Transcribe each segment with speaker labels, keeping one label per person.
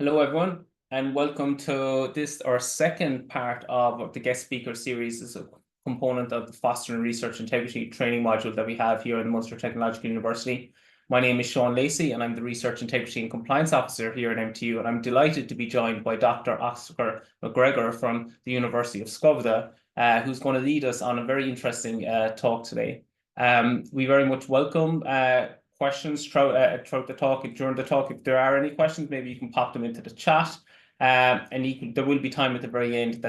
Speaker 1: Hello, everyone, and welcome to this, our second part of the guest speaker series. This is a component of the Fostering Research Integrity training module that we have here at Munster Technological University. My name is Sean Lacey, and I'm the Research Integrity and Compliance Officer here at MTU, and I'm delighted to be joined by Dr. Oskar MacGregor from the University of Skövde, who's going to lead us on a very interesting talk today. We very much welcome questions throughout the talk. During the talk, if there are any questions, maybe you can pop them into the chat. And there will be time at the very end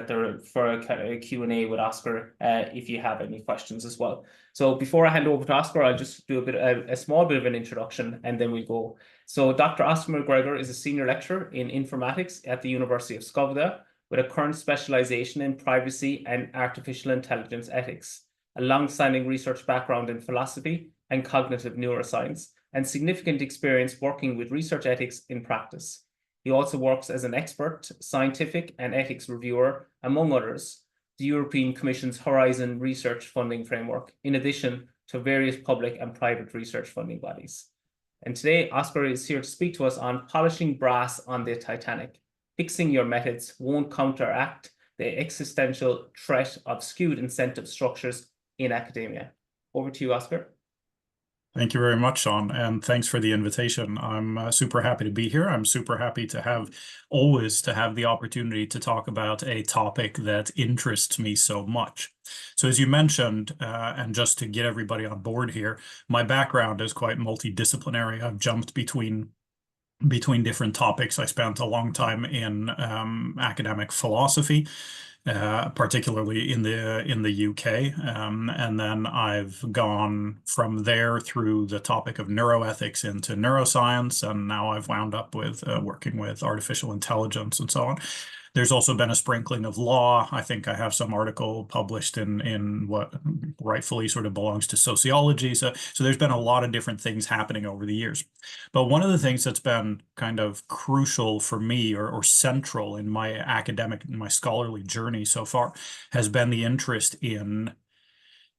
Speaker 1: for a Q&A with Oskar if you have any questions as well. So before I hand over to Oskar, I'll just do a small bit of an introduction and then we go. So Dr. Oskar MacGregor is a senior lecturer in informatics at the University of Skövde with a current specialization in privacy and artificial intelligence ethics, a long-standing research background in philosophy and cognitive neuroscience, and significant experience working with research ethics in practice. He also works as an expert, scientific and ethics reviewer, among others, the European Commission's Horizon Research Funding Framework, in addition to various public and private research funding bodies. And today, Oskar is here to speak to us on polishing brass on the Titanic. Fixing your methods won't counteract the existential threat of skewed incentive structures in academia. Over to you, Oskar.
Speaker 2: Thank you very much, Sean, and thanks for the invitation. I'm super happy to be here. I'm super happy to have the opportunity to talk about a topic that interests me so much. So as you mentioned, and just to get everybody on board here, my background is quite multidisciplinary. I've jumped between different topics. I spent a long time in academic philosophy, particularly in the UK, and then I've gone from there through the topic of neuroethics into neuroscience, and now I've wound up with working with artificial intelligence and so on. There's also been a sprinkling of law. I think I have some article published in what rightfully sort of belongs to sociology. So there's been a lot of different things happening over the years. But one of the things that's been kind of crucial for me or central in my academic and my scholarly journey so far has been the interest in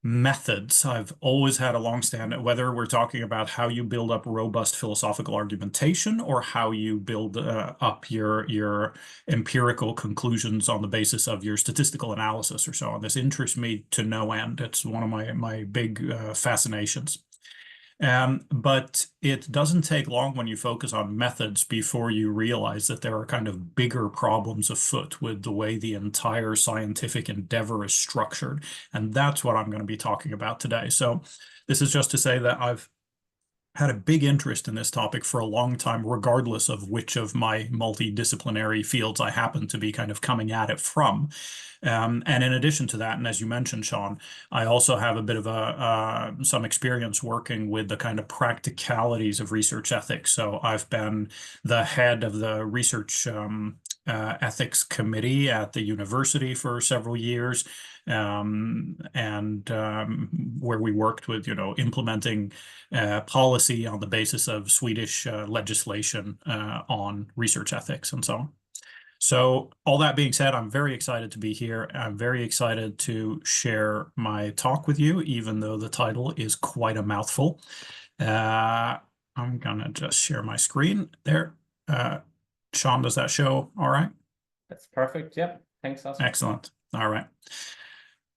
Speaker 2: methods. I've always had a long-standing, whether we're talking about how you build up robust philosophical argumentation or how you build up your empirical conclusions on the basis of your statistical analysis or so on. This interests me to no end. It's one of my big fascinations. But it doesn't take long when you focus on methods before you realize that there are kind of bigger problems afoot with the way the entire scientific endeavor is structured. And that's what I'm going to be talking about today. So this is just to say that I've had a big interest in this topic for a long time, regardless of which of my multidisciplinary fields I happen to be kind of coming at it from. And in addition to that, and as you mentioned, Sean, I also have a bit of some experience working with the kind of practicalities of research ethics. So I've been the head of the research ethics committee at the university for several years, where we worked with, implementing policy on the basis of Swedish legislation on research ethics and so on. So all that being said, I'm very excited to be here. I'm very excited to share my talk with you, even though the title is quite a mouthful. I'm gonna just share my screen there. Sean, does that show all right?
Speaker 1: That's perfect. Yep. Thanks, Oskar.
Speaker 2: Excellent. All right.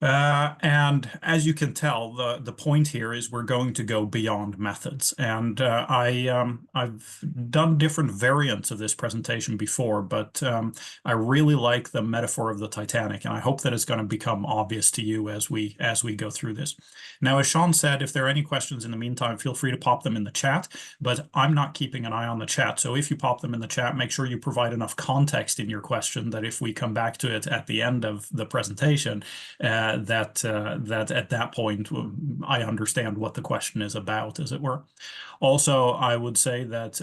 Speaker 2: And as you can tell, the point here is we're going to go beyond methods. And I've done different variants of this presentation before, but I really like the metaphor of the Titanic, and I hope that it's going to become obvious to you as we go through this. Now, as Sean said, if there are any questions in the meantime, feel free to pop them in the chat, but I'm not keeping an eye on the chat. So if you pop them in the chat, make sure you provide enough context in your question that if we come back to it at the end of the presentation, that at that point I understand what the question is about, as it were. Also, I would say that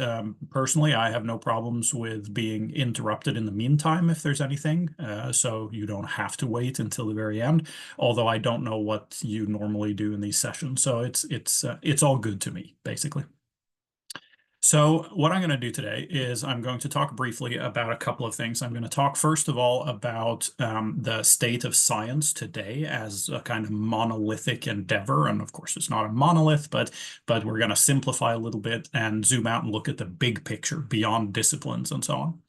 Speaker 2: personally, I have no problems with being interrupted in the meantime if there's anything, so you don't have to wait until the very end. Although I don't know what you normally do in these sessions, so it's all good to me, basically. So what I'm going to do today is I'm going to talk briefly about a couple of things. I'm going to talk first of all about the state of science today as a kind of monolithic endeavor. And of course, it's not a monolith, but we're going to simplify a little bit and zoom out and look at the big picture beyond disciplines and so on.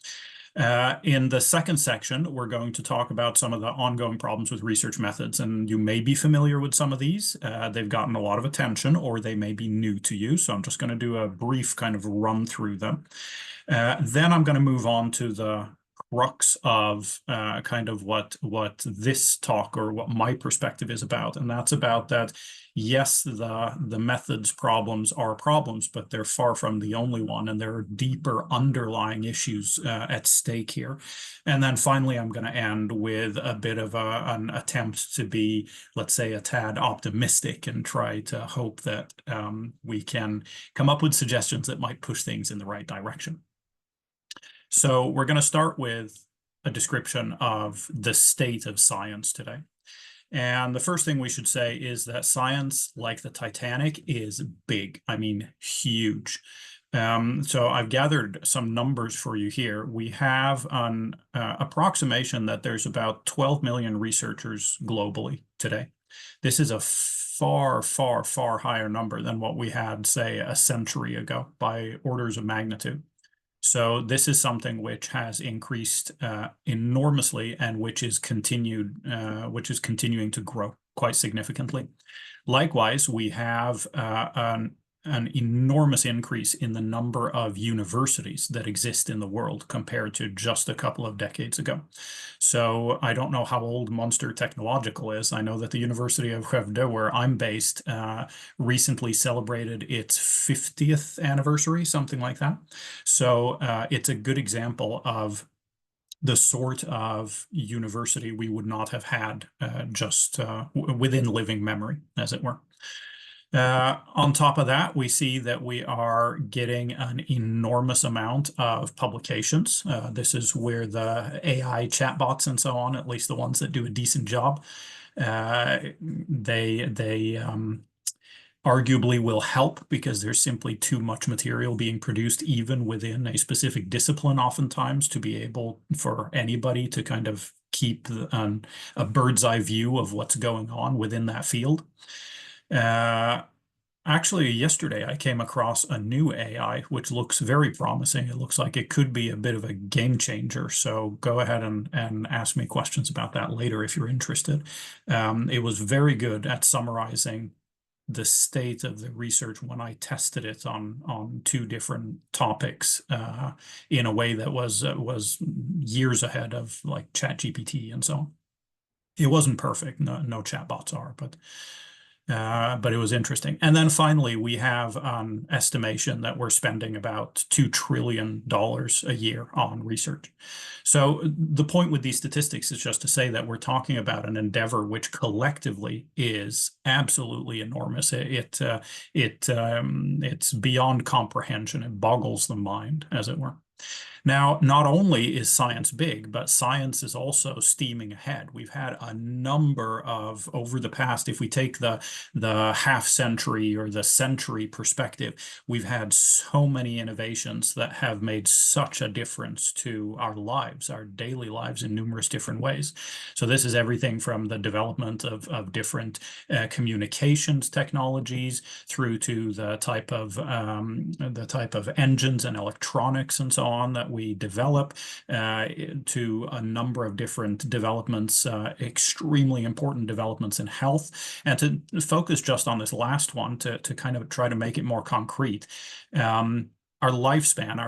Speaker 2: In the second section, we're going to talk about some of the ongoing problems with research methods, and you may be familiar with some of these. They've gotten a lot of attention, or they may be new to you, so I'm just going to do a brief kind of run through them. Then I'm going to move on to the crux of kind of what this talk or what my perspective is about, and that's about that. Yes, the methods problems are problems, but they're far from the only one, and there are deeper underlying issues at stake here. And then finally, I'm going to end with a bit of an attempt to be, let's say, a tad optimistic and try to hope that we can come up with suggestions that might push things in the right direction. So we're going to start with a description of the state of science today. And the first thing we should say is that science, like the Titanic, is big. I mean, huge. So I've gathered some numbers for you here. We have an approximation that there's about 12 million researchers globally today. This is a far, far, far higher number than what we had, say, a century ago by orders of magnitude. So this is something which has increased enormously and which is continuing to grow quite significantly. Likewise, we have an enormous increase in the number of universities that exist in the world compared to just a couple of decades ago. So I don't know how old Munster Technological is. I know that the University of Skövde, where I'm based, recently celebrated its 50th anniversary, something like that. So it's a good example of the sort of university we would not have had just within living memory, as it were. On top of that, we see that we are getting an enormous amount of publications. This is where the AI chatbots and so on, at least the ones that do a decent job, they arguably will help because there's simply too much material being produced even within a specific discipline oftentimes to be able for anybody to kind of keep a bird's eye view of what's going on within that field. Actually, yesterday I came across a new AI, which looks very promising. It looks like it could be a bit of a game changer. So go ahead and ask me questions about that later if you're interested. It was very good at summarizing the state of the research when I tested it on two different topics in a way that was years ahead of like ChatGPT and so on. It wasn't perfect. No chatbots are, but it was interesting. And then finally, we have an estimation that we're spending about $2 trillion a year on research. So the point with these statistics is just to say that we're talking about an endeavor which collectively is absolutely enormous. It's beyond comprehension. It boggles the mind, as it were. Now, not only is science big, but science is also steaming ahead. We've had a number of, over the past, if we take the half century or the century perspective, we've had so many innovations that have made such a difference to our lives, our daily lives in numerous different ways. So this is everything from the development of different communications technologies through to the type of engines and electronics and so on that we develop to a number of different developments, extremely important developments in health. And to focus just on this last one, to kind of try to make it more concrete, our lifespan,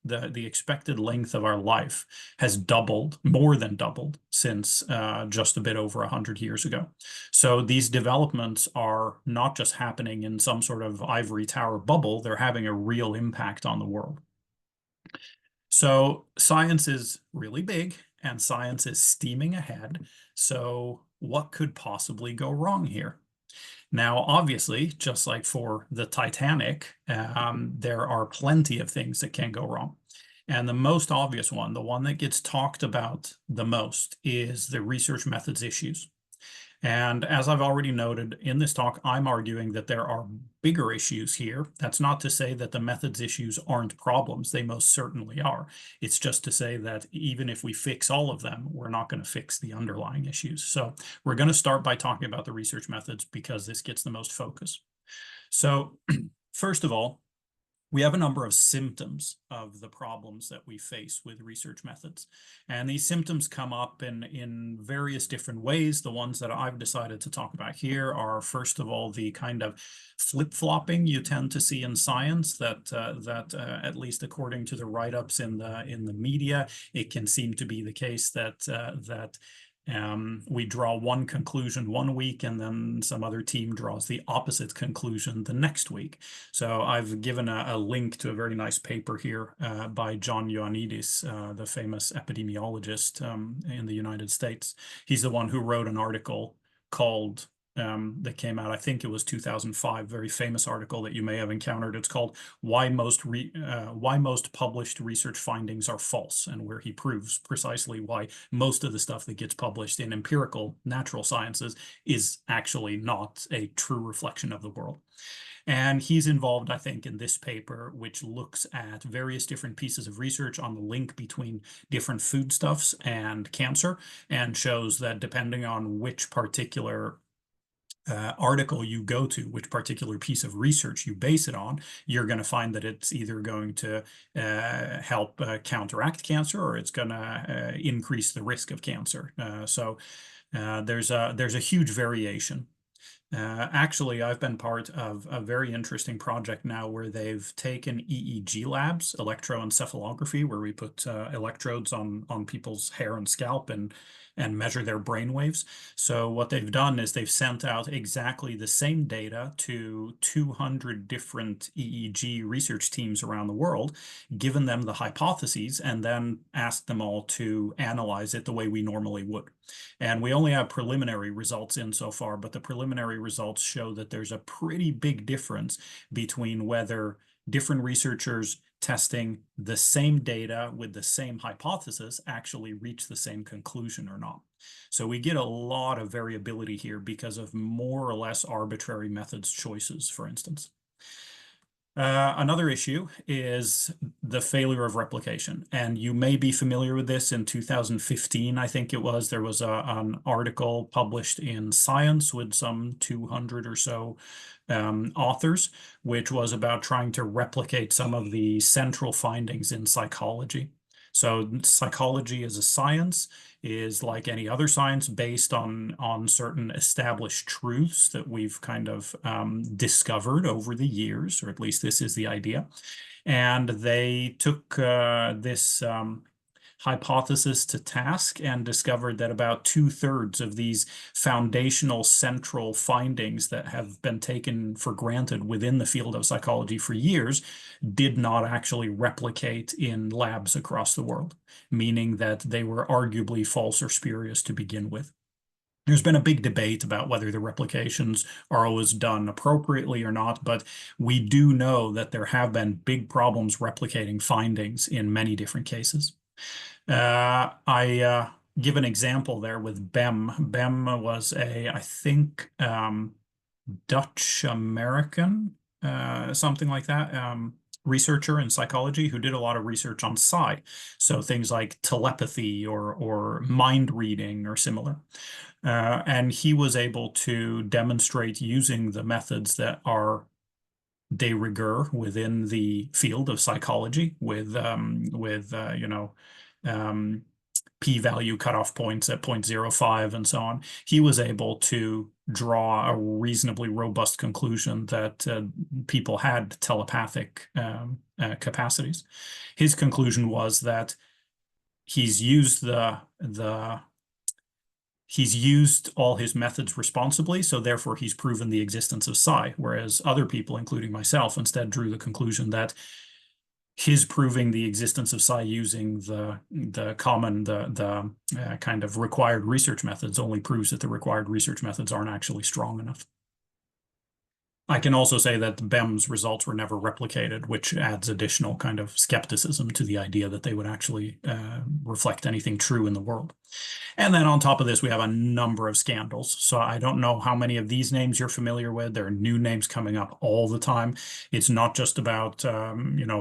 Speaker 2: the expected length of our life has doubled, more than doubled, since just a bit over 100 years ago. So these developments are not just happening in some sort of ivory tower bubble, they're having a real impact on the world. So science is really big and science is steaming ahead. So what could possibly go wrong here? Now, obviously, just like for the Titanic, there are plenty of things that can go wrong. And the most obvious one, the one that gets talked about the most, is the research methods issues. And as I've already noted in this talk, I'm arguing that there are bigger issues here. That's not to say that the methods issues aren't problems. They most certainly are. It's just to say that even if we fix all of them, we're not going to fix the underlying issues. So we're going to start by talking about the research methods because this gets the most focus. So first of all, we have a number of symptoms of the problems that we face with research methods. And these symptoms come up in various different ways. The ones that I've decided to talk about here are, first of all, the kind of flip-flopping you tend to see in science that at least according to the write-ups in the media, it can seem to be the case that we draw one conclusion one week and then some other team draws the opposite conclusion the next week. So I've given a link to a very nice paper here by John Ioannidis, the famous epidemiologist in the United States. He's the one who wrote an article called that came out, I think it was 2005, very famous article that you may have encountered. It's called Why Most Published Research Findings Are False, and where he proves precisely why most of the stuff that gets published in empirical natural sciences is actually not a true reflection of the world. And he's involved, I think, in this paper, which looks at various different pieces of research on the link between different foodstuffs and cancer, and shows that depending on which particular article you go to, which particular piece of research you base it on, you're going to find that it's either going to help counteract cancer or it's going to increase the risk of cancer. So there's a huge variation. Actually, I've been part of a very interesting project now where they've taken EEG labs, electroencephalography, where we put electrodes on people's hair and scalp and measure their brain waves. So what they've done is they've sent out exactly the same data to 200 different EEG research teams around the world, given them the hypotheses, and then asked them all to analyze it the way we normally would. And we only have preliminary results in so far, but the preliminary results show that there's a pretty big difference between whether different researchers testing the same data with the same hypothesis actually reach the same conclusion or not. So we get a lot of variability here because of more or less arbitrary methods choices, for instance. Another issue is the failure of replication. And you may be familiar with this. In 2015, I think it was, there was an article published in Science with some 200 or so authors, which was about trying to replicate some of the central findings in psychology. So psychology as a science is like any other science based on certain established truths that we've kind of discovered over the years, or at least this is the idea. And they took this hypothesis to task and discovered that about 2/3 of these foundational central findings that have been taken for granted within the field of psychology for years did not actually replicate in labs across the world, meaning that they were arguably false or spurious to begin with. There's been a big debate about whether the replications are always done appropriately or not, but we do know that there have been big problems replicating findings in many different cases. I give an example there with Bem. Bem was I think, Dutch-American, something like that, researcher in psychology who did a lot of research on psi. So things like telepathy or mind reading or similar. And he was able to demonstrate using the methods that are de rigueur within the field of psychology with p-value cutoff points at 0.05 and so on. He was able to draw a reasonably robust conclusion that people had telepathic capacities. His conclusion was that he's used he's used all his methods responsibly, so therefore he's proven the existence of psi, whereas other people, including myself, instead drew the conclusion that his proving the existence of psi using the kind of required research methods only proves that the required research methods aren't actually strong enough. I can also say that BEM's results were never replicated, which adds additional kind of skepticism to the idea that they would actually reflect anything true in the world. And then on top of this, we have a number of scandals. So I don't know how many of these names you're familiar with. There are new names coming up all the time. It's not just about,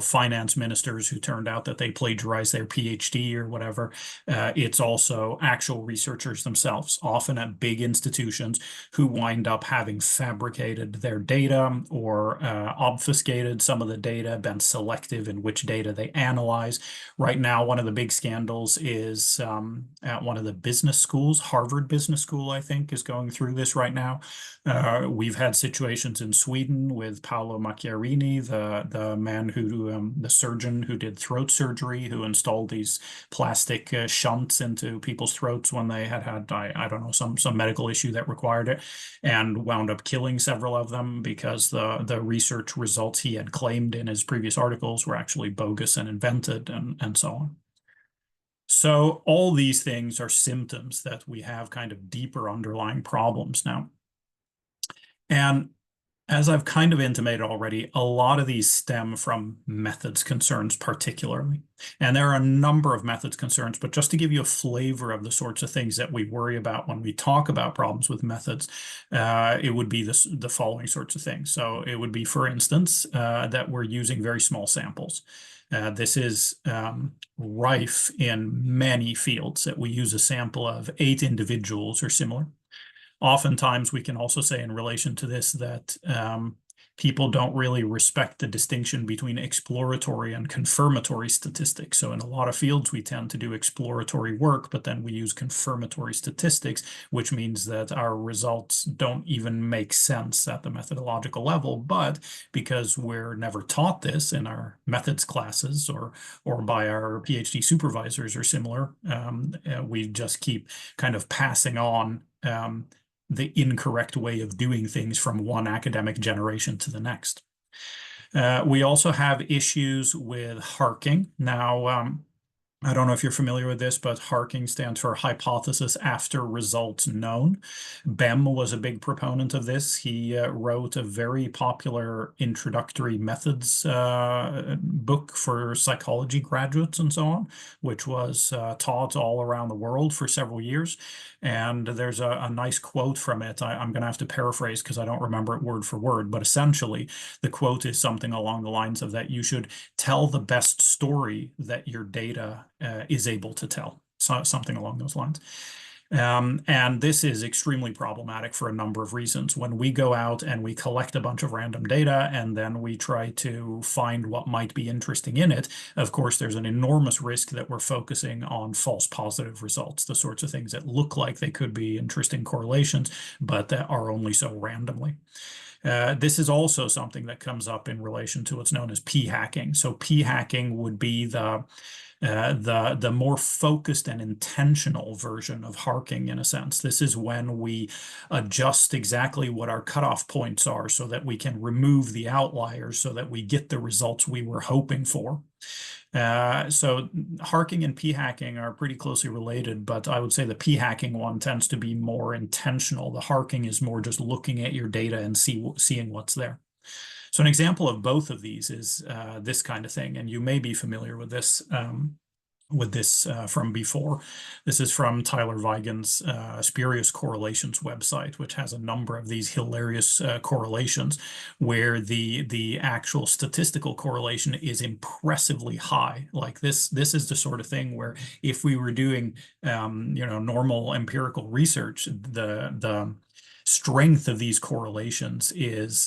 Speaker 2: finance ministers who turned out that they plagiarized their PhD or whatever. It's also actual researchers themselves, often at big institutions, who wind up having fabricated their data or obfuscated some of the data, been selective in which data they analyze. Right now, one of the big scandals is at one of the business schools. Harvard Business School, I think, is going through this right now. We've had situations in Sweden with Paolo Macchiarini, the man who, the surgeon who did throat surgery, who installed these plastic shunts into people's throats when they had I don't know, some medical issue that required it, and wound up killing several of them because the research results he had claimed in his previous articles were actually bogus and invented, and so on. So all these things are symptoms that we have kind of deeper underlying problems now. And as I've kind of intimated already, a lot of these stem from methods concerns particularly. And there are a number of methods concerns, but just to give you a flavor of the sorts of things that we worry about when we talk about problems with methods, it would be the following sorts of things. So it would be, for instance, that we're using very small samples. This is rife in many fields, that we use a sample of 8 individuals or similar. Oftentimes, we can also say in relation to this that people don't really respect the distinction between exploratory and confirmatory statistics. So in a lot of fields, we tend to do exploratory work, but then we use confirmatory statistics, which means that our results don't even make sense at the methodological level. But because we're never taught this in our methods classes or by our PhD supervisors or similar, we just keep kind of passing on the incorrect way of doing things from one academic generation to the next. We also have issues with harking. Now, I don't know if you're familiar with this, but harking stands for hypothesis after results known. BEM was a big proponent of this. He wrote a very popular introductory methods book for psychology graduates and so on, which was taught all around the world for several years. And there's a nice quote from it. I'm going to have to paraphrase because I don't remember it word for word, but essentially the quote is something along the lines of that you should tell the best story that your data is able to tell, so something along those lines. And this is extremely problematic for a number of reasons. When we go out and we collect a bunch of random data and then we try to find what might be interesting in it, of course, there's an enormous risk that we're focusing on false positive results, the sorts of things that look like they could be interesting correlations, but that are only so randomly. This is also something that comes up in relation to what's known as p-hacking. So p-hacking would be the more focused and intentional version of harking, in a sense. This is when we adjust exactly what our cutoff points are so that we can remove the outliers so that we get the results we were hoping for. So harking and p-hacking are pretty closely related, but I would say the p-hacking one tends to be more intentional. The harking is more just looking at your data and seeing what's there. So an example of both of these is this kind of thing, and you may be familiar with this from before. This is from Tyler Vigen's Spurious Correlations website, which has a number of these hilarious correlations where the actual statistical correlation is impressively high. Like this is the sort of thing where if we were doing normal empirical research, the strength of these correlations is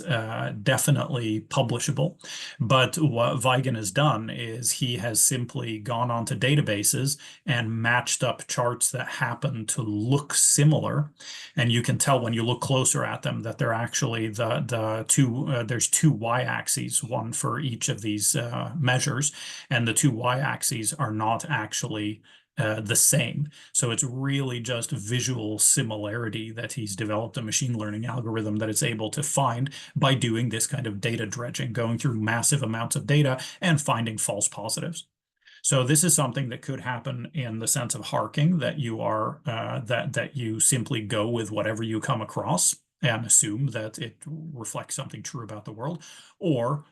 Speaker 2: definitely publishable. But what Vigen has done is he has simply gone onto databases and matched up charts that happen to look similar. And you can tell when you look closer at them that they're actually there's 2 y-axes, one for each of these measures, and the 2 y-axes are not actually the same. So it's really just visual similarity that he's developed a machine learning algorithm that it's able to find by doing this kind of data dredging, going through massive amounts of data and finding false positives. So this is something that could happen in the sense of harking, that you are that you simply go with whatever you come across. and assume that it reflects something true about the world, or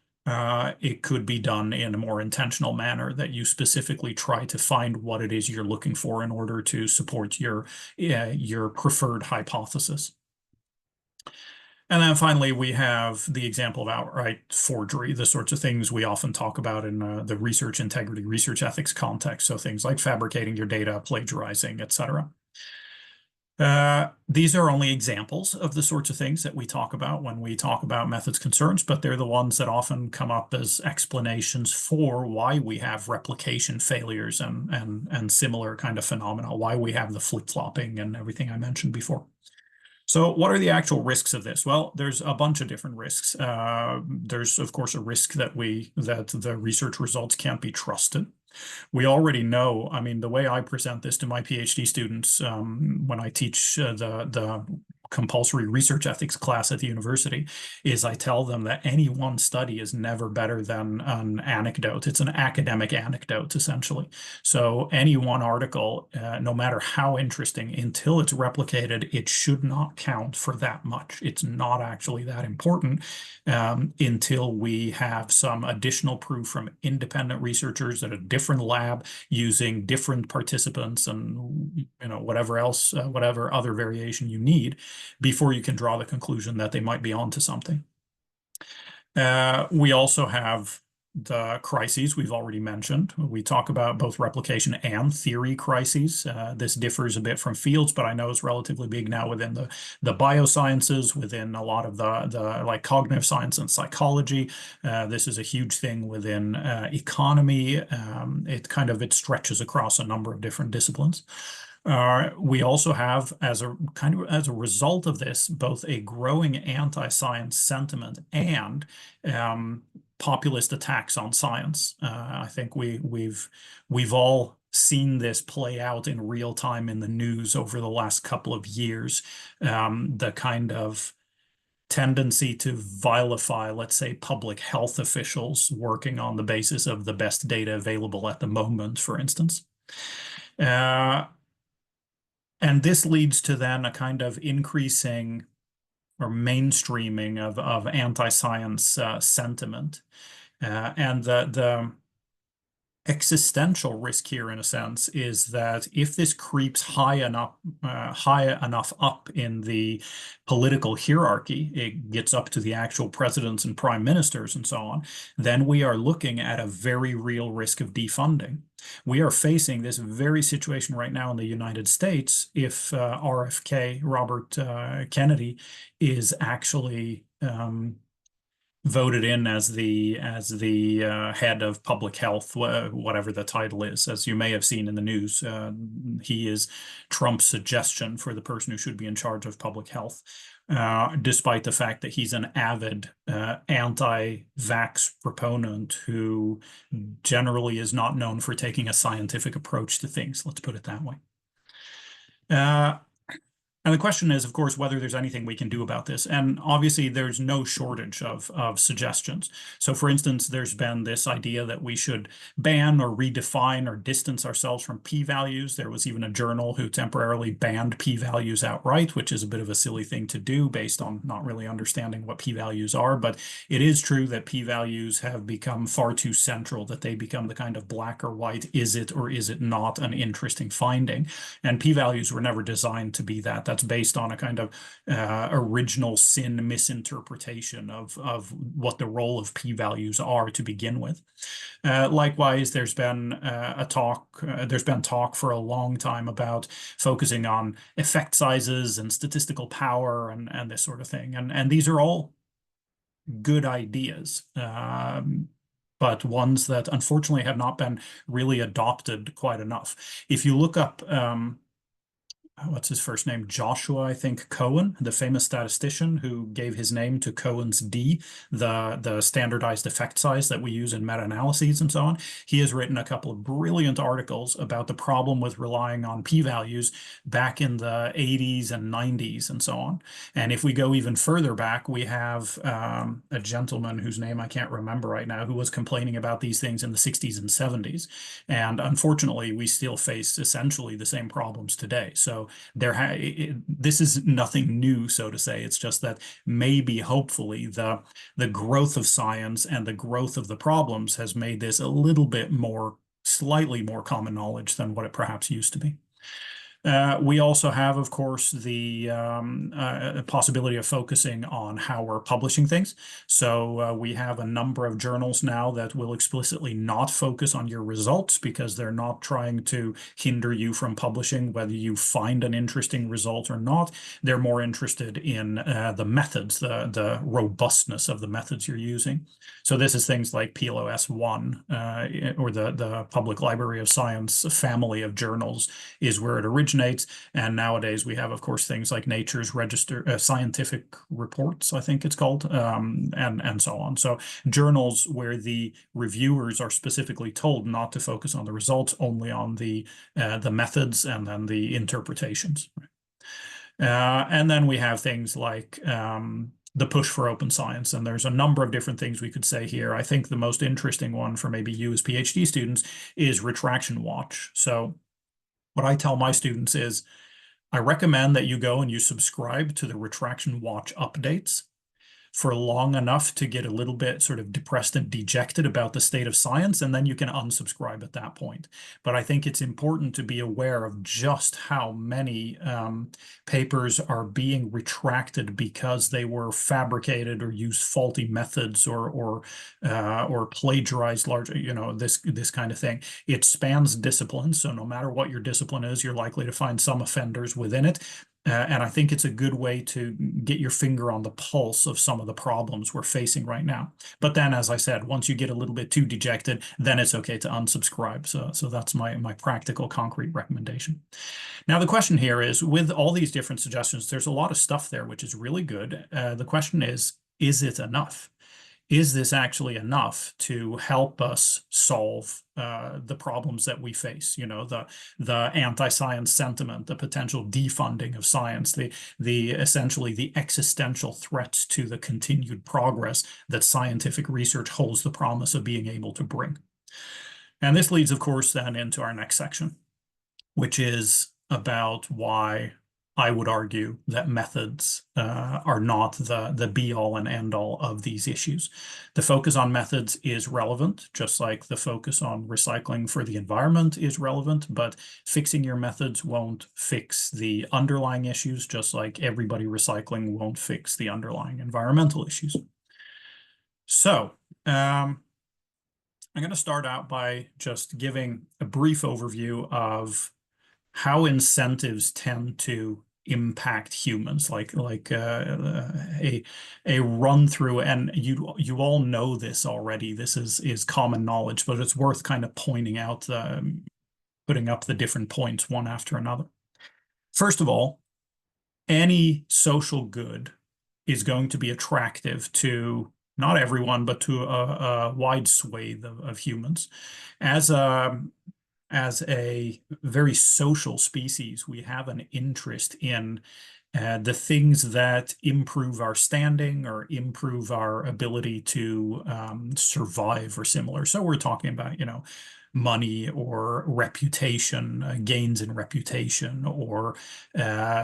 Speaker 2: it could be done in a more intentional manner, that you specifically try to find what it is you're looking for in order to support your preferred hypothesis. And then finally, we have the example of outright forgery, the sorts of things we often talk about in the research integrity, research ethics context. So things like fabricating your data, plagiarizing, etc. These are only examples of the sorts of things that we talk about when we talk about methods concerns, but they're the ones that often come up as explanations for why we have replication failures and similar kind of phenomena, why we have the flip-flopping and everything I mentioned before. So what are the actual risks of this? Well, there's a bunch of different risks. There's, of course, a risk that the research results can't be trusted. We already know, I mean, the way I present this to my PhD students when I teach the compulsory research ethics class at the university is I tell them that any one study is never better than an anecdote. It's an academic anecdote, essentially. So any one article, no matter how interesting, until it's replicated, it should not count for that much. It's not actually that important until we have some additional proof from independent researchers at a different lab using different participants and whatever else, whatever other variation you need, before you can draw the conclusion that they might be onto something. We also have the crises we've already mentioned. We talk about both replication and theory crises. This differs a bit from fields, but I know it's relatively big now within the biosciences, within a lot of the like cognitive science and psychology. This is a huge thing within economy. It stretches across a number of different disciplines. We also have, as a result of this, both a growing anti-science sentiment and populist attacks on science. I think we've all seen this play out in real time in the news over the last couple of years. The kind of tendency to vilify, let's say, public health officials working on the basis of the best data available at the moment, for instance. And this leads to then a kind of increasing or mainstreaming of anti-science sentiment. And the existential risk here, in a sense, is that if this creeps high enough up in the political hierarchy, it gets up to the actual presidents and prime ministers and so on, then we are looking at a very real risk of defunding. We are facing this very situation right now in the United States if RFK, Robert Kennedy, is actually voted in as the head of public health, whatever the title is. As you may have seen in the news, he is Trump's suggestion for the person who should be in charge of public health, despite the fact that he's an avid anti-vax proponent who generally is not known for taking a scientific approach to things. Let's put it that way. And the question is, of course, whether there's anything we can do about this. And obviously, there's no shortage of suggestions. So, for instance, there's been this idea that we should ban or redefine or distance ourselves from p-values. There was even a journal who temporarily banned p-values outright, which is a bit of a silly thing to do based on not really understanding what p-values are. But it is true that p-values have become far too central, that they become the kind of black or white, is it or is it not an interesting finding? And p-values were never designed to be that. That's based on a kind of original sin misinterpretation of what the role of p-values are to begin with. Likewise, there's been talk for a long time about focusing on effect sizes and statistical power and this sort of thing. And these are all good ideas, but ones that unfortunately have not been really adopted quite enough. If you look up what's his first name? Joshua, I think, Cohen, the famous statistician who gave his name to Cohen's D, the standardized effect size that we use in meta-analyses and so on. He has written a couple of brilliant articles about the problem with relying on p-values back in the 80s and 90s and so on. And if we go even further back, we have a gentleman whose name I can't remember right now, who was complaining about these things in the 60s and 70s. And unfortunately, we still face essentially the same problems today. So So this is nothing new, so to say. It's just that maybe, hopefully, the growth of science and the growth of the problems has made this a little bit more, slightly more common knowledge than what it perhaps used to be. We also have, of course, the possibility of focusing on how we're publishing things. So we have a number of journals now that will explicitly not focus on your results because they're not trying to hinder you from publishing, whether you find an interesting result or not. They're more interested in the methods, the robustness of the methods you're using. So this is things like PLOS1 or the Public Library of Science family of journals is where it originates. And nowadays we have, of course, things like Nature's Register, Scientific Reports, I think it's called, and so on. So journals where the reviewers are specifically told not to focus on the results, only on the methods and then the interpretations. And then we have things like the push for open science. And there's a number of different things we could say here. I think the most interesting one for maybe you as PhD students is Retraction Watch. So what I tell my students is I recommend that you go and you subscribe to the Retraction Watch updates for long enough to get a little bit sort of depressed and dejected about the state of science, and then you can unsubscribe at that point. But I think it's important to be aware of just how many papers are being retracted because they were fabricated or used faulty methods or plagiarized large, this kind of thing. It spans disciplines, so no matter what your discipline is, you're likely to find some offenders within it. And I think it's a good way to get your finger on the pulse of some of the problems we're facing right now. But then, as I said, once you get a little bit too dejected, then it's okay to unsubscribe. So that's my practical, concrete recommendation. Now, the question here is, with all these different suggestions, there's a lot of stuff there, which is really good. The question is it enough? Is this actually enough to help us solve the problems that we face? The anti-science sentiment, the potential defunding of science, the essentially the existential threats to the continued progress that scientific research holds the promise of being able to bring. And this leads, of course, then into our next section, which is about why I would argue that methods are not the be-all and end-all of these issues. The focus on methods is relevant, just like the focus on recycling for the environment is relevant, but fixing your methods won't fix the underlying issues, just like everybody recycling won't fix the underlying environmental issues. So, I'm going to start out by just giving a brief overview of how incentives tend to impact humans, like a run through, and you all know this already. This is common knowledge, but it's worth kind of pointing out, putting up the different points one after another. First of all, any social good is going to be attractive to not everyone, but to a wide swathe of humans. As a very social species, we have an interest in the things that improve our standing or improve our ability to survive or similar. So we're talking about, money or reputation, gains in reputation, or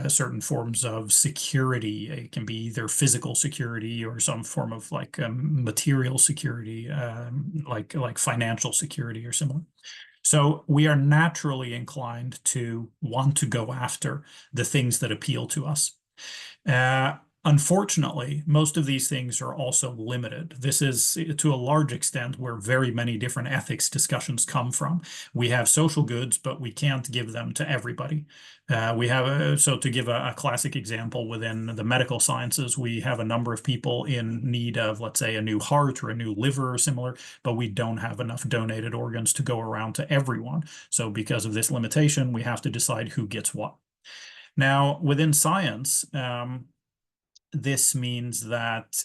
Speaker 2: certain forms of security. It can be either physical security or some form of like material security, like financial security or similar. So we are naturally inclined to want to go after the things that appeal to us. Unfortunately, most of these things are also limited. This is, to a large extent, where very many different ethics discussions come from. We have social goods, but we can't give them to everybody. So to give a classic example, within the medical sciences, we have a number of people in need of, let's say, a new heart or a new liver or similar, but we don't have enough donated organs to go around to everyone. So because of this limitation, we have to decide who gets what. Now, within science, this means that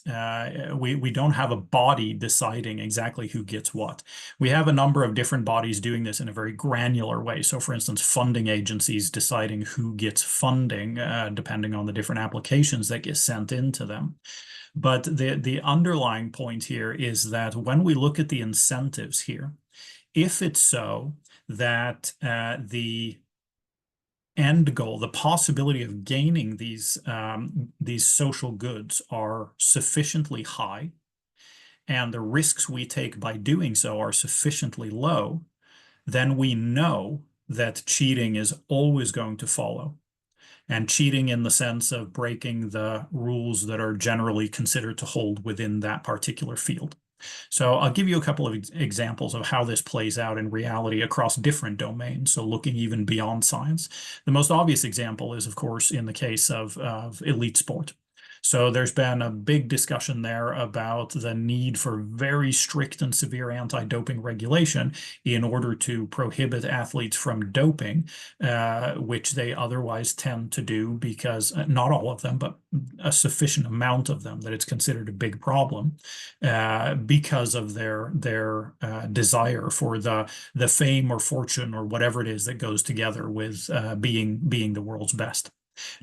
Speaker 2: we don't have a body deciding exactly who gets what. We have a number of different bodies doing this in a very granular way. So, for instance, funding agencies deciding who gets funding depending on the different applications that get sent into them. But the underlying point here is that when we look at the incentives here, if it's so that the end goal, the possibility of gaining these social goods are sufficiently high, and the risks we take by doing so are sufficiently low, then we know that cheating is always going to follow. And cheating in the sense of breaking the rules that are generally considered to hold within that particular field. So I'll give you a couple of examples of how this plays out in reality across different domains. So looking even beyond science. The most obvious example is, of course, in the case of elite sport. So there's been a big discussion there about the need for very strict and severe anti-doping regulation in order to prohibit athletes from doping, which they otherwise tend to do because not all of them, but a sufficient amount of them that it's considered a big problem because of their desire for the fame or fortune or whatever it is that goes together with being the world's best.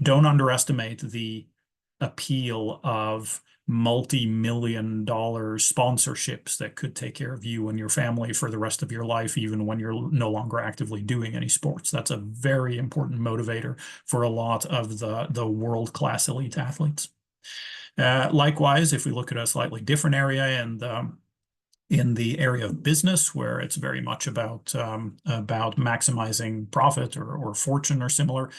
Speaker 2: Don't underestimate the appeal of multi-million-dollar sponsorships that could take care of you and your family for the rest of your life, even when you're no longer actively doing any sports. That's a very important motivator for a lot of the world-class elite athletes. Likewise, if we look at a slightly different area and in the area of business, where it's very much about maximizing profit or fortune or similar,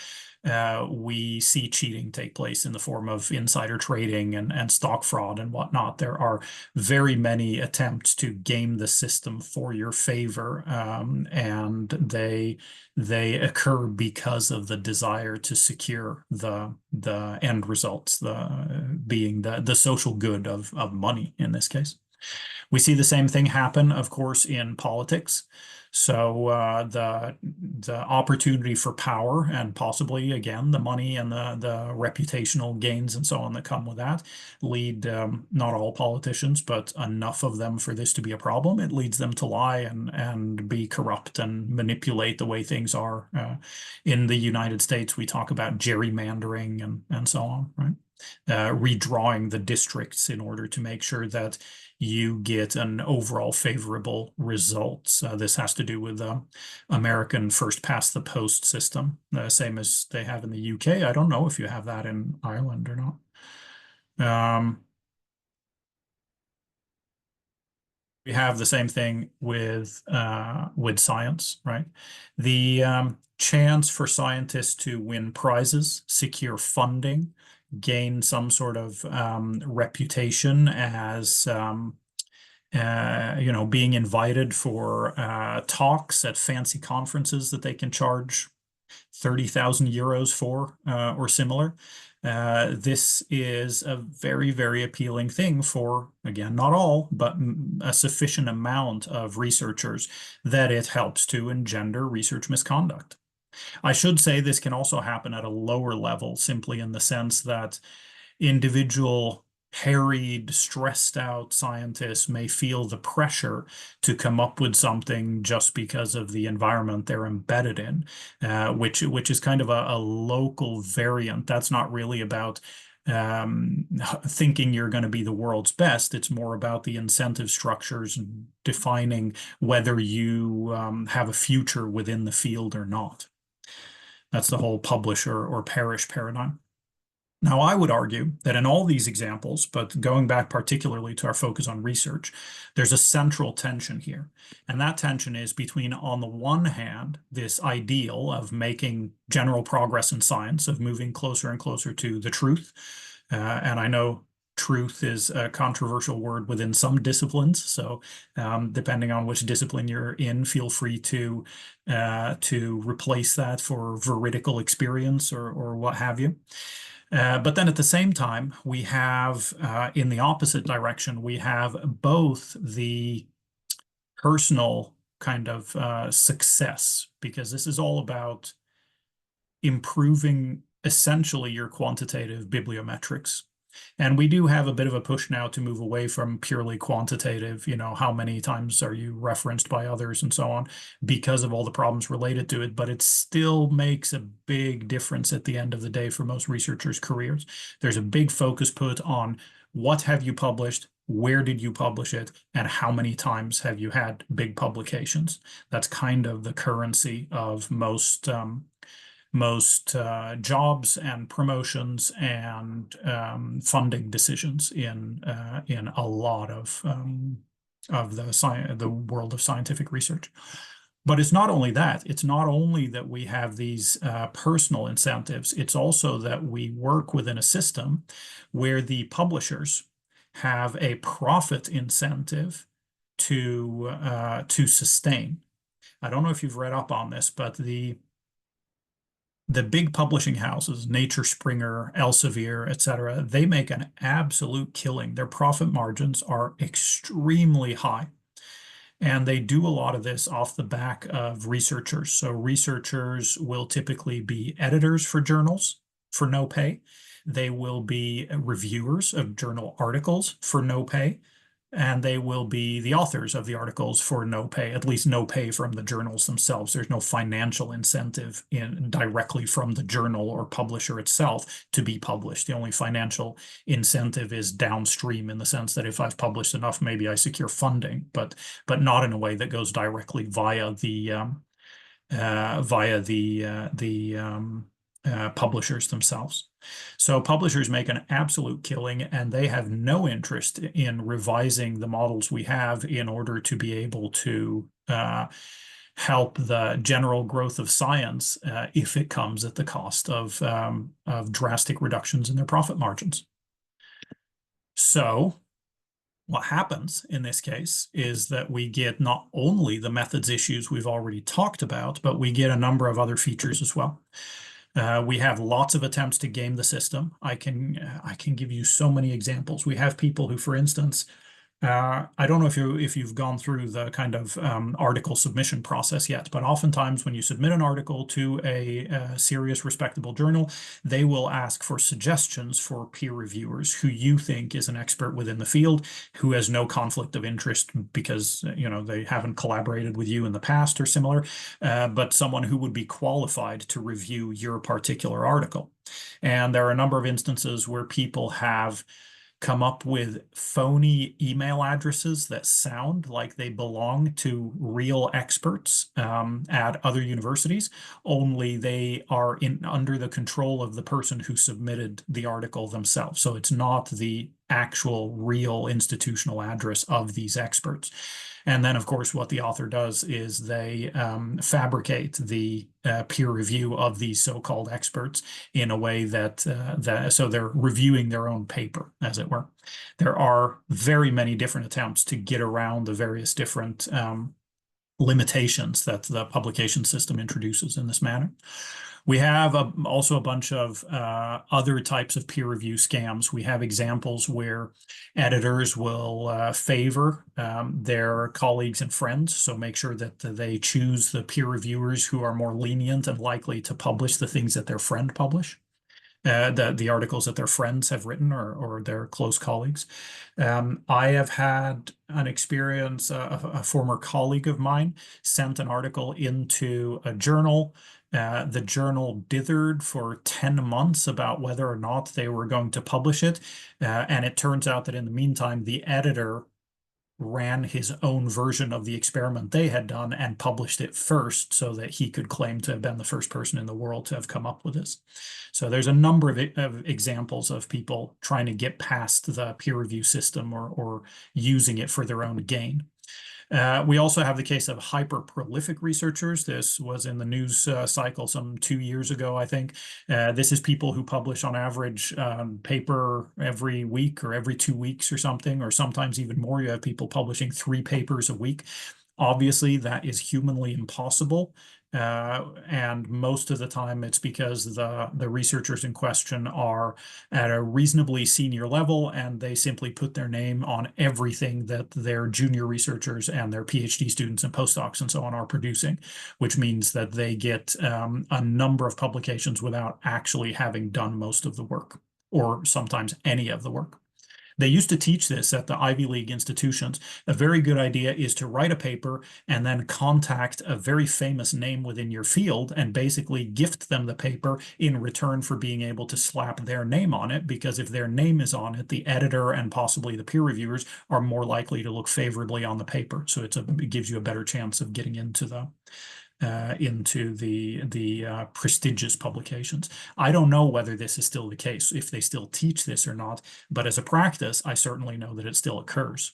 Speaker 2: we see cheating take place in the form of insider trading and stock fraud and whatnot. There are very many attempts to game the system for your favor, and they occur because of the desire to secure the end results, being the social good of money in this case. We see the same thing happen, of course, in politics. So the opportunity for power and possibly, again, the money and the reputational gains and so on that come with that lead not all politicians, but enough of them for this to be a problem. It leads them to lie and be corrupt and manipulate the way things are. In the United States, we talk about gerrymandering and so on, right? Redrawing the districts in order to make sure that you get an overall favorable result. This has to do with the American first past the post system, same as they have in the UK. I don't know if you have that in Ireland or not. We have the same thing with science, right? The chance for scientists to win prizes, secure funding, gain some sort of reputation as being invited for talks at fancy conferences that they can charge 30,000 euros for or similar. This is a very, very appealing thing for, again, not all, but a sufficient amount of researchers that it helps to engender research misconduct. I should say this can also happen at a lower level, simply in the sense that individual harried, stressed out scientists may feel the pressure to come up with something just because of the environment they're embedded in, which is kind of a local variant. That's not really about thinking you're going to be the world's best. It's more about the incentive structures defining whether you have a future within the field or not. That's the whole publish or perish paradigm. Now, I would argue that in all these examples, but going back particularly to our focus on research, there's a central tension here. And that tension is between, on the one hand, this ideal of making general progress in science, of moving closer and closer to the truth. And I know truth is a controversial word within some disciplines. So depending on which discipline you're in, feel free to replace that for veridical experience or what have you. But then at the same time, we have, in the opposite direction, we have both the personal kind of success, because this is all about improving essentially your quantitative bibliometrics. And we do have a bit of a push now to move away from purely quantitative, how many times are you referenced by others and so on, because of all the problems related to it. But it still makes a big difference at the end of the day for most researchers' careers. There's a big focus put on what have you published, where did you publish it, and how many times have you had big publications. That's kind of the currency of most most jobs and promotions and funding decisions in a lot of the world of scientific research. But it's not only that. It's not only that we have these personal incentives. It's also that we work within a system where the publishers have a profit incentive to sustain. I don't know if you've read up on this, but the big publishing houses, Nature, Springer, Elsevier, etc., they make an absolute killing. Their profit margins are extremely high. And they do a lot of this off the back of researchers. So researchers will typically be editors for journals for no pay. They will be reviewers of journal articles for no pay. And they will be the authors of the articles for no pay, at least no pay from the journals themselves. There's no financial incentive directly from the journal or publisher itself to be published. The only financial incentive is downstream, in the sense that if I've published enough, maybe I secure funding, but not in a way that goes directly via the publishers themselves. So publishers make an absolute killing, and they have no interest in revising the models we have in order to be able to help the general growth of science if it comes at the cost of drastic reductions in their profit margins. So what happens in this case is that we get not only the methods issues we've already talked about, but we get a number of other features as well. We have lots of attempts to game the system. I can give you so many examples. We have people who, for instance, I don't know if you've gone through the kind of article submission process yet, but oftentimes when you submit an article to a serious, respectable journal, they will ask for suggestions for peer reviewers who you think is an expert within the field, who has no conflict of interest because they haven't collaborated with you in the past or similar, but someone who would be qualified to review your particular article. And there are a number of instances where people have come up with phony email addresses that sound like they belong to real experts at other universities, only they are under the control of the person who submitted the article themselves. So it's not the actual real institutional address of these experts. And then, of course, what the author does is they fabricate the peer review of these so-called experts in a way that so they're reviewing their own paper, as it were. There are very many different attempts to get around the various different limitations that the publication system introduces in this manner. We have also a bunch of other types of peer review scams. We have examples where editors will favor their colleagues and friends, so make sure that they choose the peer reviewers who are more lenient and likely to publish the things that their friend publish. The articles that their friends have written or their close colleagues. I have had an experience, a former colleague of mine sent an article into a journal. The journal dithered for 10 months about whether or not they were going to publish it. And it turns out that in the meantime, the editor ran his own version of the experiment they had done and published it first so that he could claim to have been the first person in the world to have come up with this. So there's a number of examples of people trying to get past the peer review system or using it for their own gain. We also have the case of hyper-prolific researchers. This was in the news cycle some 2 years ago, I think. This is people who publish on average paper every week or every 2 weeks or something, or sometimes even more. You have people publishing 3 papers a week. Obviously, that is humanly impossible. And most of the time it's because the researchers in question are at a reasonably senior level and they simply put their name on everything that their junior researchers and their PhD students and postdocs and so on are producing, which means that they get a number of publications without actually having done most of the work, or sometimes any of the work. They used to teach this at the Ivy League institutions. A very good idea is to write a paper and then contact a very famous name within your field and basically gift them the paper in return for being able to slap their name on it, because if their name is on it, the editor and possibly the peer reviewers are more likely to look favorably on the paper. So it gives you a better chance of getting into into the prestigious publications. I don't know whether this is still the case, if they still teach this or not, but as a practice, I certainly know that it still occurs.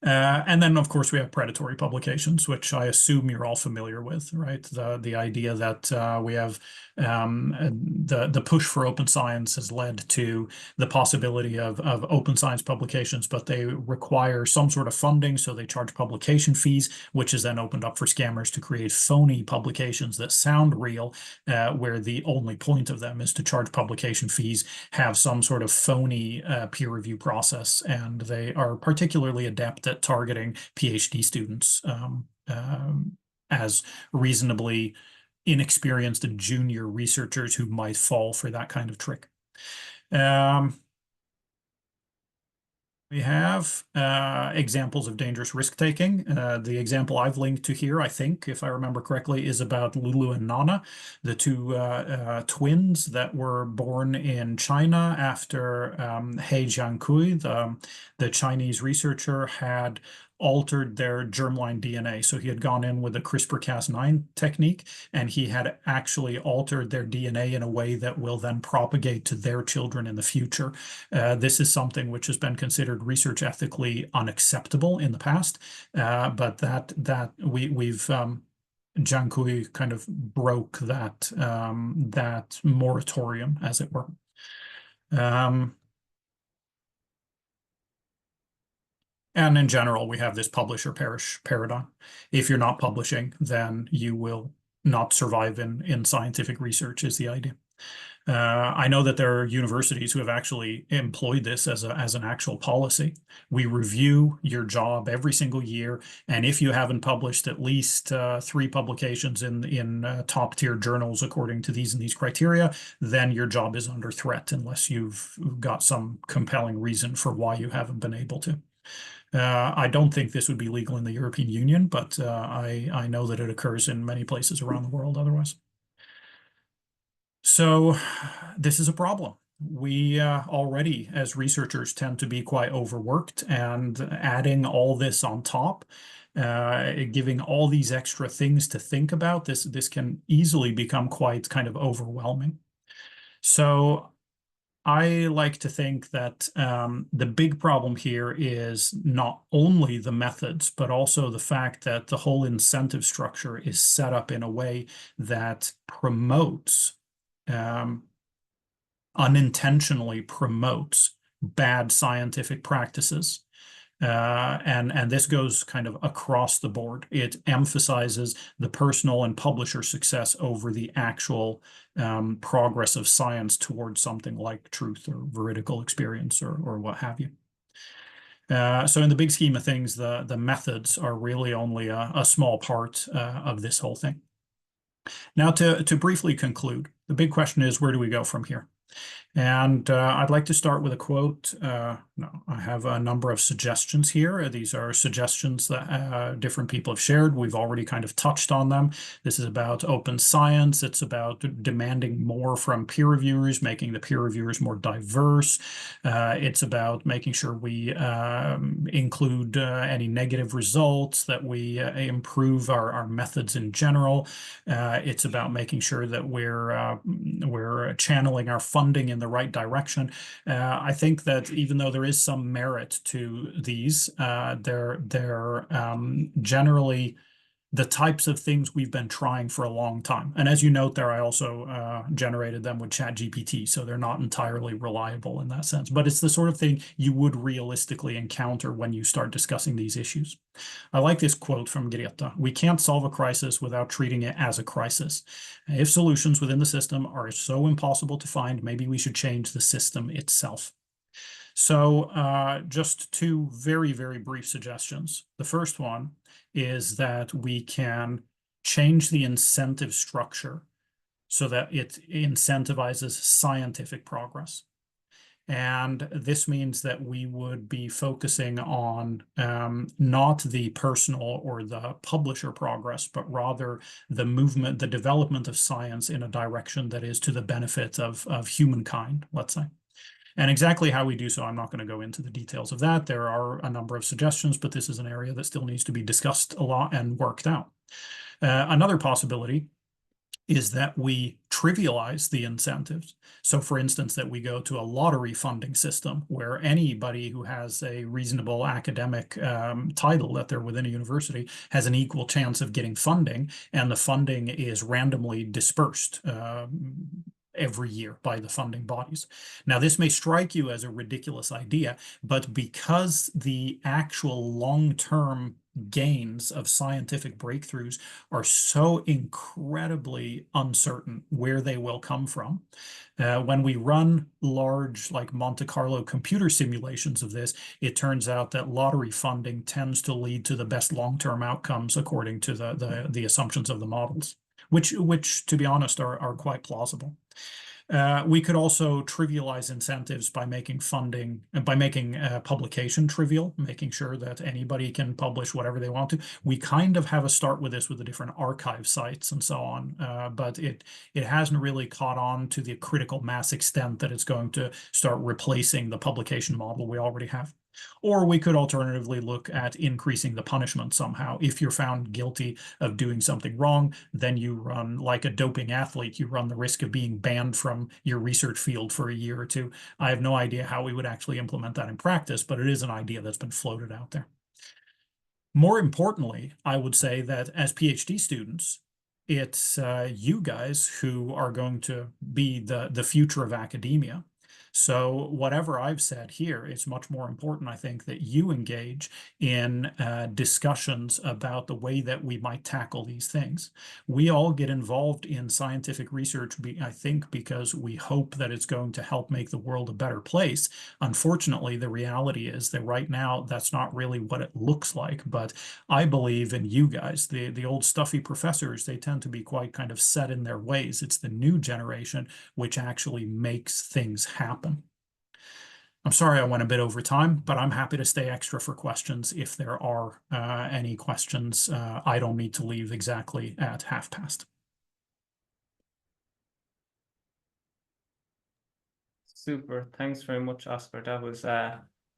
Speaker 2: And then, of course, we have predatory publications, which I assume you're all familiar with, right? The idea that we have the push for open science has led to the possibility of open science publications, but they require some sort of funding, so they charge publication fees, which is then opened up for scammers to create phony publications that sound real, where the only point of them is to charge publication fees, have some sort of phony peer review process, and they are particularly adept at targeting PhD students as reasonably inexperienced and junior researchers who might fall for that kind of trick. We have examples of dangerous risk-taking. The example I've linked to here, I think, if I remember correctly, is about Lulu and Nana, the two twins that were born in China after He Jiankui, the Chinese researcher, had altered their germline DNA. So he had gone in with a CRISPR-Cas9 technique, and he had actually altered their DNA in a way that will then propagate to their children in the future. This is something which has been considered research ethically unacceptable in the past, but we've Jiankui kind of broke that moratorium, as it were. And in general, we have this publish or perish paradigm. If you're not publishing, then you will not survive in scientific research, is the idea. I know that there are universities who have actually employed this as an actual policy. We review your job every single year, and if you haven't published at least 3 publications in top tier journals according to these and these criteria, then your job is under threat unless you've got some compelling reason for why you haven't been able to. I don't think this would be legal in the European Union, but I know that it occurs in many places around the world otherwise. So this is a problem. We already, as researchers, tend to be quite overworked, and adding all this on top, giving all these extra things to think about, this can easily become quite kind of overwhelming. So I like to think that the big problem here is not only the methods, but also the fact that the whole incentive structure is set up in a way that unintentionally promotes bad scientific practices. And this goes kind of across the board. It emphasizes the personal and publisher success over the actual progress of science towards something like truth or veridical experience or what have you. So in the big scheme of things, the methods are really only a small part of this whole thing. Now, to briefly conclude, the big question is, where do we go from here? And I'd like to start with a quote. I have a number of suggestions here. These are suggestions that different people have shared. We've already kind of touched on them. This is about open science. It's about demanding more from peer reviewers, making the peer reviewers more diverse. It's about making sure we include any negative results, that we improve our methods in general. It's about making sure that we're channeling our funding in the right direction. I think that even though there is some merit to these, they're generally the types of things we've been trying for a long time. And as you note there, I also generated them with ChatGPT, so they're not entirely reliable in that sense. But it's the sort of thing you would realistically encounter when you start discussing these issues. I like this quote from Greta. "We can't solve a crisis without treating it as a crisis. If solutions within the system are so impossible to find, maybe we should change the system itself." So just 2 very, very brief suggestions. The first one is that we can change the incentive structure so that it incentivizes scientific progress. And this means that we would be focusing on not the personal or the publisher progress, but rather the movement, the development of science in a direction that is to the benefit of humankind, let's say. And exactly how we do so, I'm not going to go into the details of that. There are a number of suggestions, but this is an area that still needs to be discussed a lot and worked out. Another possibility is that we trivialize the incentives. So for instance, that we go to a lottery funding system where anybody who has a reasonable academic title that they're within a university has an equal chance of getting funding, and the funding is randomly dispersed every year by the funding bodies. Now, this may strike you as a ridiculous idea, but because the actual long-term gains of scientific breakthroughs are so incredibly uncertain where they will come from. When we run large, like Monte Carlo computer simulations of this, it turns out that lottery funding tends to lead to the best long-term outcomes according to the assumptions of the models, which to be honest, are quite plausible. We could also trivialize incentives by making publication trivial, making sure that anybody can publish whatever they want to. We kind of have a start with this with the different archive sites and so on, but it hasn't really caught on to the critical mass extent that it's going to start replacing the publication model we already have. Or we could alternatively look at increasing the punishment somehow. If you're found guilty of doing something wrong, then you run, like a doping athlete, you run the risk of being banned from your research field for a year or two. I have no idea how we would actually implement that in practice, but it is an idea that's been floated out there. More importantly, I would say that as PhD students, it's you guys who are going to be the future of academia. So whatever I've said here, it's much more important, I think, that you engage in discussions about the way that we might tackle these things. We all get involved in scientific research, I think, because we hope that it's going to help make the world a better place. Unfortunately, the reality is that right now, that's not really what it looks like. But I believe in you guys. The old stuffy professors, they tend to be quite kind of set in their ways. It's the new generation which actually makes things happen. I'm sorry I went a bit over time, but I'm happy to stay extra for questions if there are any questions. I don't need to leave exactly at past.
Speaker 1: Super. Thanks very much, Oskar. That was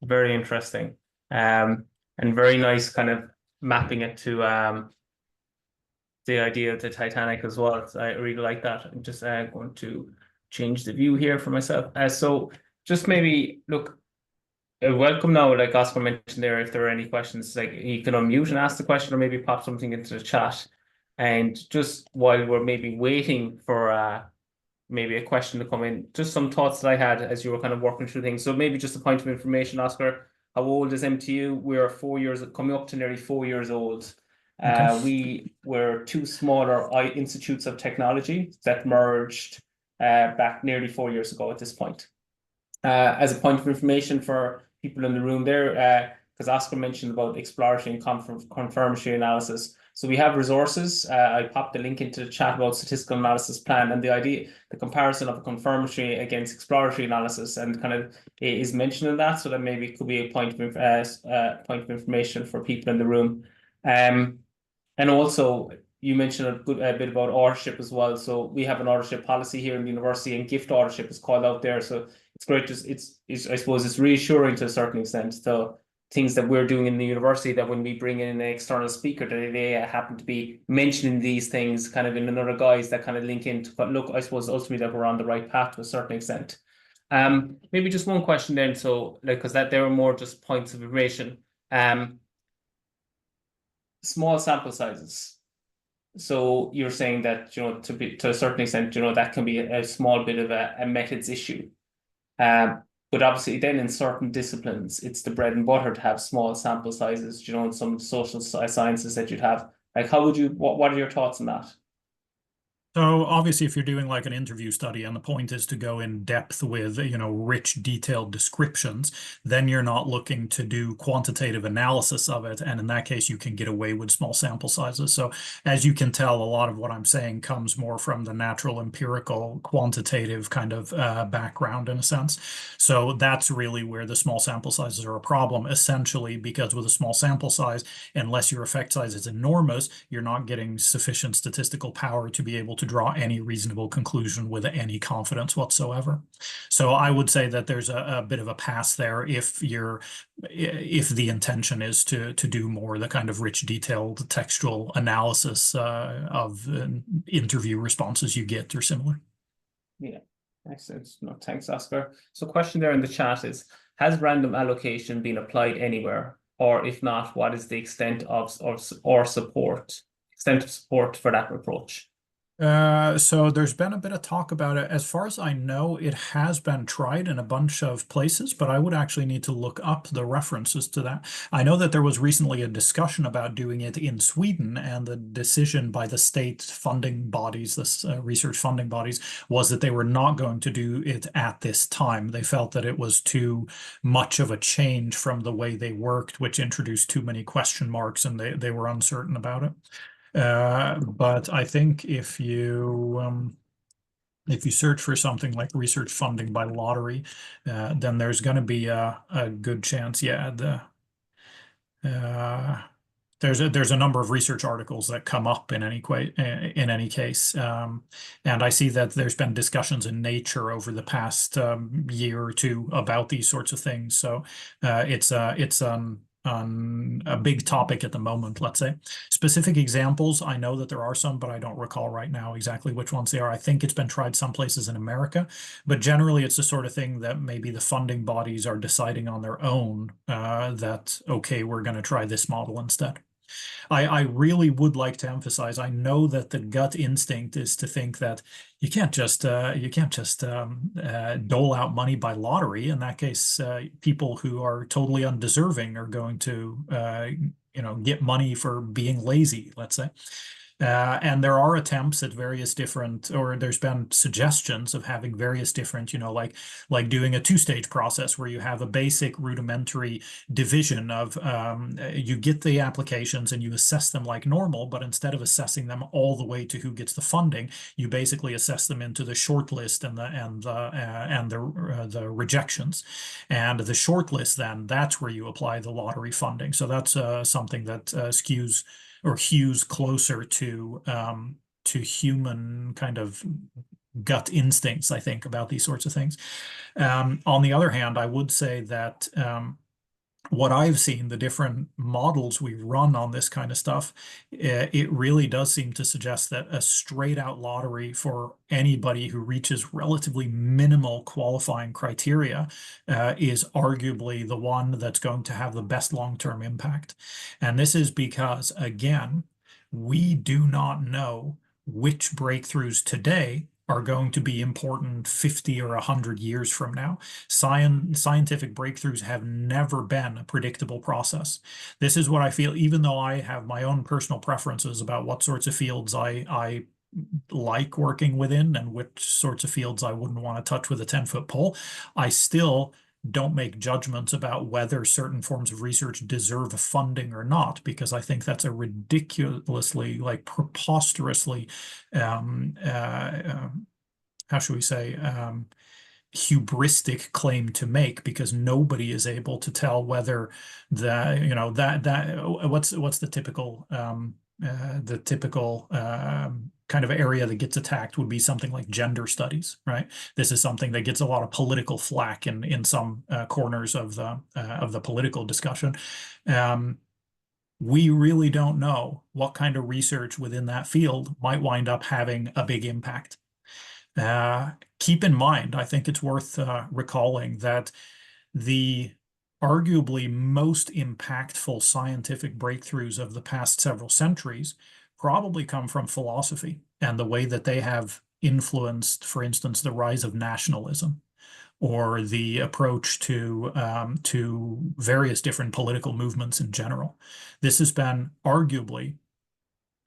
Speaker 1: very interesting and very nice kind of mapping it to the idea of the Titanic as well. So I really like that. I'm just going to change the view here for myself. So just maybe look, welcome now, like Oskar mentioned there, if there are any questions, like you can unmute and ask the question or maybe pop something into the chat. And just while we're maybe waiting for maybe a question to come in, just some thoughts that I had as you were kind of working through things. So maybe just a point of information, Oskar, how old is MTU? We're 4 years, coming up to nearly 4 years old.
Speaker 2: Okay.
Speaker 1: We were two smaller institutes of technology that merged back nearly 4 years ago at this point. As a point of information for people in the room there, because Oskar mentioned about exploratory and confirmatory analysis. So we have resources. I popped the link into the chat about statistical analysis plan, and the idea, the comparison of a confirmatory against exploratory analysis, and kind of is mentioned in that. So that maybe could be a point of information for people in the room. And also, you mentioned a bit about authorship as well. So we have an authorship policy here in the university, and gift authorship is called out there. So it's great. I suppose it's reassuring to a certain extent. So things that we're doing in the university, that when we bring in an external speaker, that they happen to be mentioning these things kind of in another guise that kind of link into, but look, I suppose ultimately that we're on the right path to a certain extent. Maybe just one question then. So like, because that there are more just points of information. Small sample sizes. So you're saying that, to a certain extent, that can be a small bit of a methods issue. But obviously then in certain disciplines, it's the bread and butter to have small sample sizes, in some social sciences that you'd have. Like, how would you, what are your thoughts on that?
Speaker 2: So obviously, if you're doing like an interview study and the point is to go in depth with, rich, detailed descriptions, then you're not looking to do quantitative analysis of it. And in that case, you can get away with small sample sizes. So as you can tell, a lot of what I'm saying comes more from the natural, empirical, quantitative kind of background in a sense. So that's really where the small sample sizes are a problem, essentially, because with a small sample size, unless your effect size is enormous, you're not getting sufficient statistical power to be able to draw any reasonable conclusion with any confidence whatsoever. So I would say that there's a bit of a pass there if the intention is to do more the kind of rich, detailed textual analysis of interview responses you get or similar.
Speaker 1: Yeah, excellent. No, thanks, Oscar. So question there in the chat is, has random allocation been applied anywhere? Or if not, what is the extent of support for that approach?
Speaker 2: So there's been a bit of talk about it. As far as I know, it has been tried in a bunch of places, but I would actually need to look up the references to that. I know that there was recently a discussion about doing it in Sweden, and the decision by the state funding bodies, the research funding bodies, was that they were not going to do it at this time. They felt that it was too much of a change from the way they worked, which introduced too many question marks, and they were uncertain about it. But I think if you search for something like research funding by lottery, then there's going to be a good chance. Yeah, there's a number of research articles that come up in any case, and I see that there's been discussions in Nature over the past year or two about these sorts of things. So it's a big topic at the moment, let's say. Specific examples, I know that there are some, but I don't recall right now exactly which ones they are. I think it's been tried some places in America, but generally it's the sort of thing that maybe the funding bodies are deciding on their own that, okay, we're going to try this model instead. I really would like to emphasize, I know that the gut instinct is to think that you can't just dole out money by lottery. In that case, people who are totally undeserving are going to get money for being lazy, let's say. And there are attempts at various different, or there's been suggestions of having various different, like doing a two-stage process where you have a basic rudimentary division of you get the applications and you assess them like normal, but instead of assessing them all the way to who gets the funding, you basically assess them into the short list and the rejections. And the short list, then that's where you apply the lottery funding. So that's something that hews closer to human kind of gut instincts, I think, about these sorts of things. On the other hand, I would say that what I've seen, the different models we run on this kind of stuff, it really does seem to suggest that a straight out lottery for anybody who reaches relatively minimal qualifying criteria is arguably the one that's going to have the best long-term impact. And this is because, again, we do not know which breakthroughs today are going to be important 50 or 100 years from now. Scientific breakthroughs have never been a predictable process. This is what I feel, even though I have my own personal preferences about what sorts of fields I like working within and which sorts of fields I wouldn't want to touch with a 10-foot pole, I still don't make judgments about whether certain forms of research deserve funding or not, because I think that's a ridiculously, preposterously, how should we say, hubristic claim to make, because nobody is able to tell whether what's the typical kind of area that gets attacked would be something like gender studies, right? This is something that gets a lot of political flack in some corners of the political discussion. We really don't know what kind of research within that field might wind up having a big impact. Keep in mind, I think it's worth recalling that the arguably most impactful scientific breakthroughs of the past several centuries probably come from philosophy and the way that they have influenced, for instance, the rise of nationalism or the approach to various different political movements in general. This has been arguably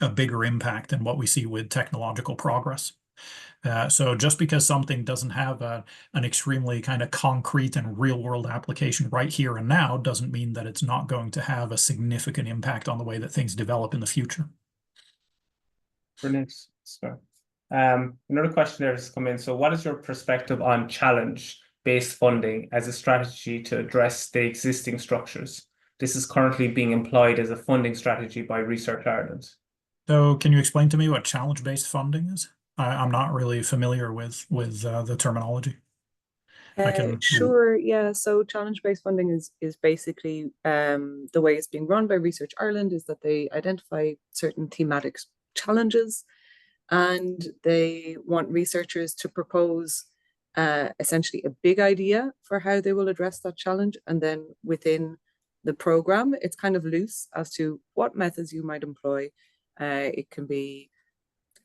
Speaker 2: a bigger impact than what we see with technological progress. So just because something doesn't have an extremely kind of concrete and real-world application right here and now doesn't mean that it's not going to have a significant impact on the way that things develop in the future.
Speaker 1: Brilliant. Another question there has come in. So what is your perspective on challenge-based funding as a strategy to address the existing structures? This is currently being employed as a funding strategy by Research Ireland.
Speaker 2: So can you explain to me what challenge-based funding is? I'm not really familiar with the terminology. I can.
Speaker 3: Sure, yeah. So challenge-based funding is basically the way it's being run by Research Ireland is that they identify certain thematic challenges, and they want researchers to propose essentially a big idea for how they will address that challenge, and then within the program, it's kind of loose as to what methods you might employ. It can be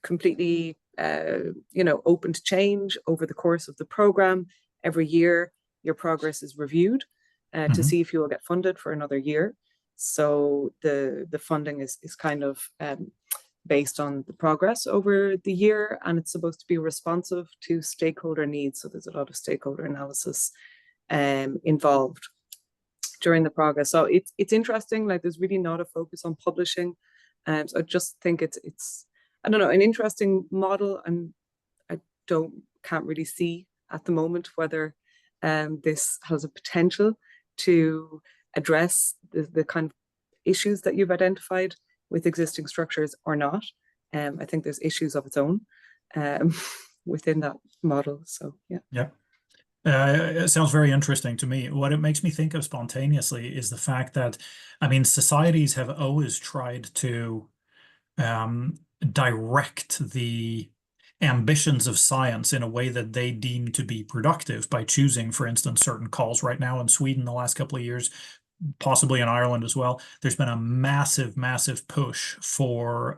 Speaker 3: completely, open to change over the course of the program. Every year, your progress is reviewed to see if you will get funded for another year. So the funding is kind of based on the progress over the year, and it's supposed to be responsive to stakeholder needs. So there's a lot of stakeholder analysis involved during the progress. So it's interesting. Like there's really not a focus on publishing. So I just think it's I don't know, an interesting model, and I can't really see at the moment whether this has a potential to address the kind of issues that you've identified with existing structures or not. I think there's issues of its own within that model. So yeah.
Speaker 2: Yeah. It sounds very interesting to me. What it makes me think of spontaneously is the fact that, I mean, societies have always tried to direct the ambitions of science in a way that they deem to be productive by choosing, for instance, certain calls. Right now in Sweden, the last couple of years, possibly in Ireland as well, there's been a massive, massive push for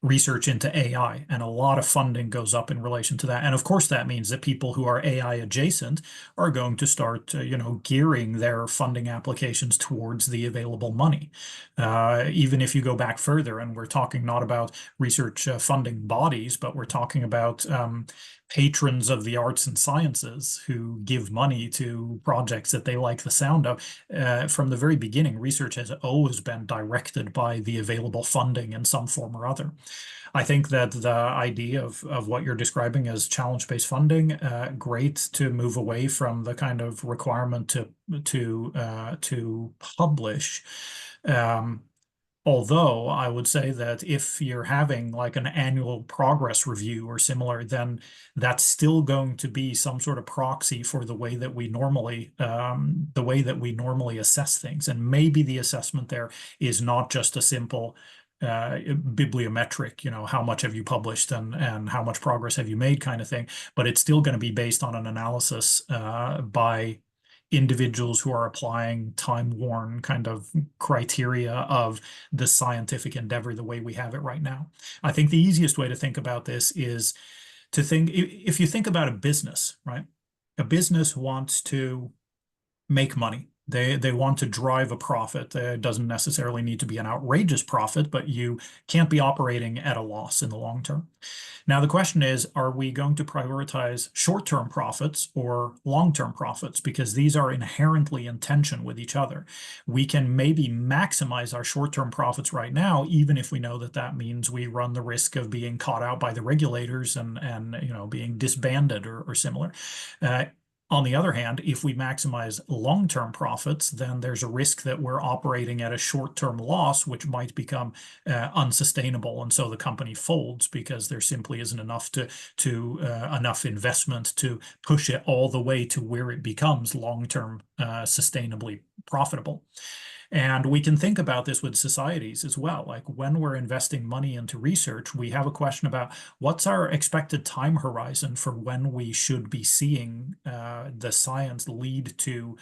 Speaker 2: research into AI, and a lot of funding goes up in relation to that. And of course, that means that people who are AI adjacent are going to start, gearing their funding applications towards the available money. Even if you go back further, and we're talking not about research funding bodies, but we're talking about patrons of the arts and sciences who give money to projects that they like the sound of. From the very beginning, research has always been directed by the available funding in some form or other. I think that the idea of what you're describing as challenge-based funding, great to move away from the kind of requirement to publish. Although I would say that if you're having like an annual progress review or similar, then that's still going to be some sort of proxy for the way that we normally assess things. And maybe the assessment there is not just a simple bibliometric, how much have you published and how much progress have you made kind of thing, but it's still going to be based on an analysis by individuals who are applying time-worn kind of criteria of the scientific endeavor the way we have it right now. I think the easiest way to think about this is to think, if you think about a business, right? A business wants to make money. They want to drive a profit. It doesn't necessarily need to be an outrageous profit, but you can't be operating at a loss in the long term. Now, the question is, are we going to prioritize short-term profits or long-term profits? Because these are inherently in tension with each other. We can maybe maximize our short-term profits right now, even if we know that that means we run the risk of being caught out by the regulators and being disbanded or similar. On the other hand, if we maximize long-term profits, then there's a risk that we're operating at a short-term loss, which might become unsustainable, and so the company folds because there simply isn't enough enough investment to push it all the way to where it becomes long-term sustainably profitable. And we can think about this with societies as well. Like when we're investing money into research, we have a question about what's our expected time horizon for when we should be seeing the science lead to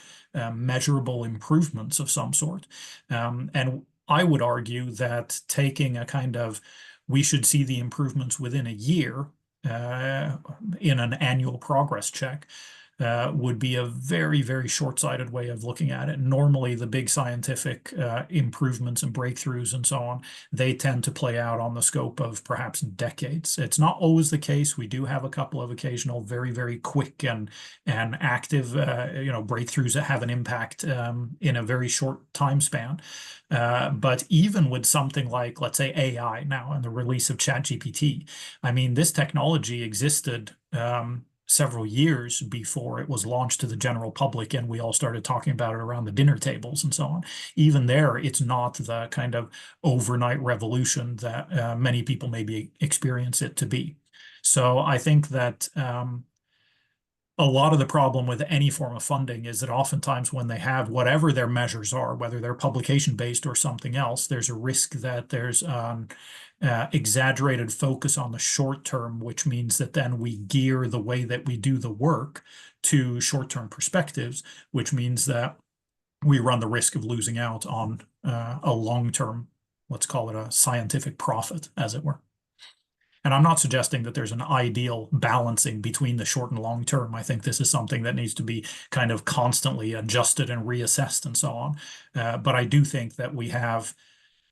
Speaker 2: measurable improvements of some sort. And I would argue that taking a kind of, we should see the improvements within a year in an annual progress check would be a very, very short-sighted way of looking at it. Normally, the big scientific improvements and breakthroughs and so on, they tend to play out on the scope of perhaps decades. It's not always the case. We do have a couple of occasional very, very quick and active, breakthroughs that have an impact in a very short time span. But even with something like, let's say, AI now and the release of ChatGPT, I mean, this technology existed several years before it was launched to the general public and we all started talking about it around the dinner tables and so on. Even there, it's not the kind of overnight revolution that many people maybe experience it to be. So I think that a lot of the problem with any form of funding is that oftentimes when they have whatever their measures are, whether they're publication-based or something else, there's a risk that there's exaggerated focus on the short term, which means that then we gear the way that we do the work to short-term perspectives, which means that we run the risk of losing out on a long-term, let's call it a scientific profit, as it were. And I'm not suggesting that there's an ideal balancing between the short and long term. I think this is something that needs to be kind of constantly adjusted and reassessed and so on. But I do think that we have,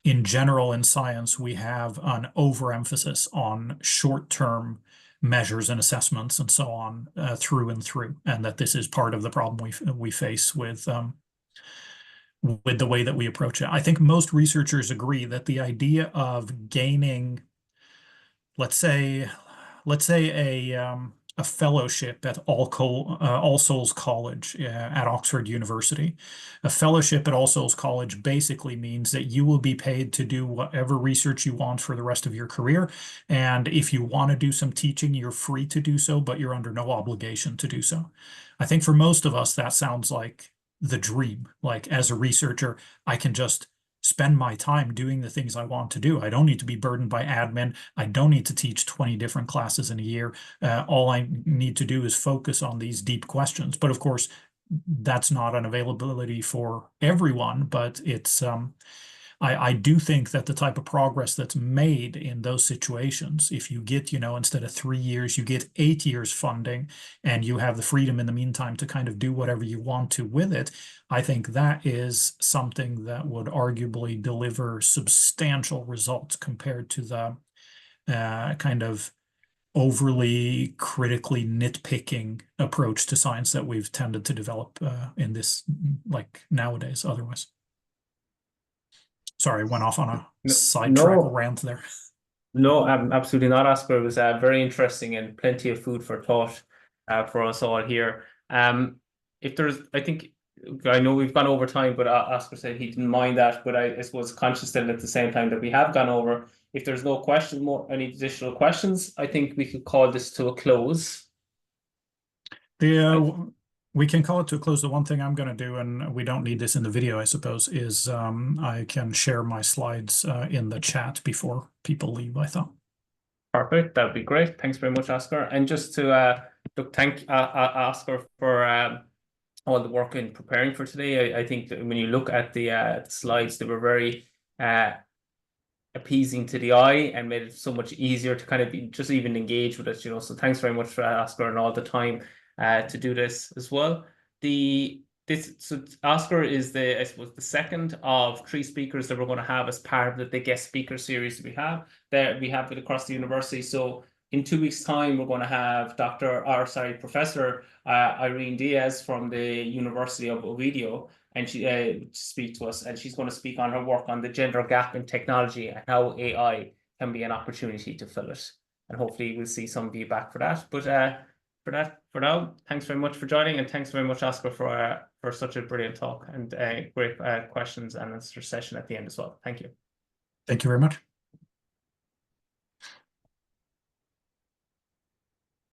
Speaker 2: in general in science, we have an overemphasis on short-term measures and assessments and so on through and through, and that this is part of the problem we face with the way that we approach it. I think most researchers agree that the idea of gaining, let's say a fellowship at All Souls College at Oxford University. A fellowship at All Souls College basically means that you will be paid to do whatever research you want for the rest of your career. And if you want to do some teaching, you're free to do so, but you're under no obligation to do so. I think for most of us, that sounds like the dream. Like, as a researcher, I can just spend my time doing the things I want to do. I don't need to be burdened by admin. I don't need to teach 20 different classes in a year. All I need to do is focus on these deep questions. But of course, that's not an availability for everyone, but it's I do think that the type of progress that's made in those situations, if you get, instead of 3 years, you get 8 years funding, and you have the freedom in the meantime to kind of do whatever you want to with it, I think that is something that would arguably deliver substantial results compared to the kind of overly critically nitpicking approach to science that we've tended to develop in this, like, nowadays otherwise. Sorry, I went off on a sidetrack rant there.
Speaker 1: No, absolutely not, Oskar. It was very interesting and plenty of food for thought for us all here. If there's, I know we've gone over time, but Oskar said he didn't mind that, but I was conscious then at the same time that we have gone over. If there's no question, any additional questions, I think we could call this to a close.
Speaker 2: We can call it to a close. The one thing I'm going to do, and we don't need this in the video, I suppose, is I can share my slides in the chat before people leave, I thought.
Speaker 1: Perfect. That'd be great. Thanks very much, Oskar. And just to thank Oskar for all the work in preparing for today. I think that when you look at the slides, they were very appeasing to the eye and made it so much easier to kind of just even engage with it, So thanks very much for Oskar and all the time to do this as well. So Oskar is I suppose the second of 3 speakers that we're going to have as part of the guest speaker series we have it across the university. So in 2 weeks' time, we're going to have Professor Irene Diaz from the University of Oviedo, and she speak to us, and she's going to speak on her work on the gender gap in technology and how AI can be an opportunity to fill it. And hopefully we'll see some of you back for that. But for now, thanks very much for joining, and thanks very much, Oskar, for such a brilliant talk and great questions and answer session at the end as well. Thank you.
Speaker 2: Thank you very much.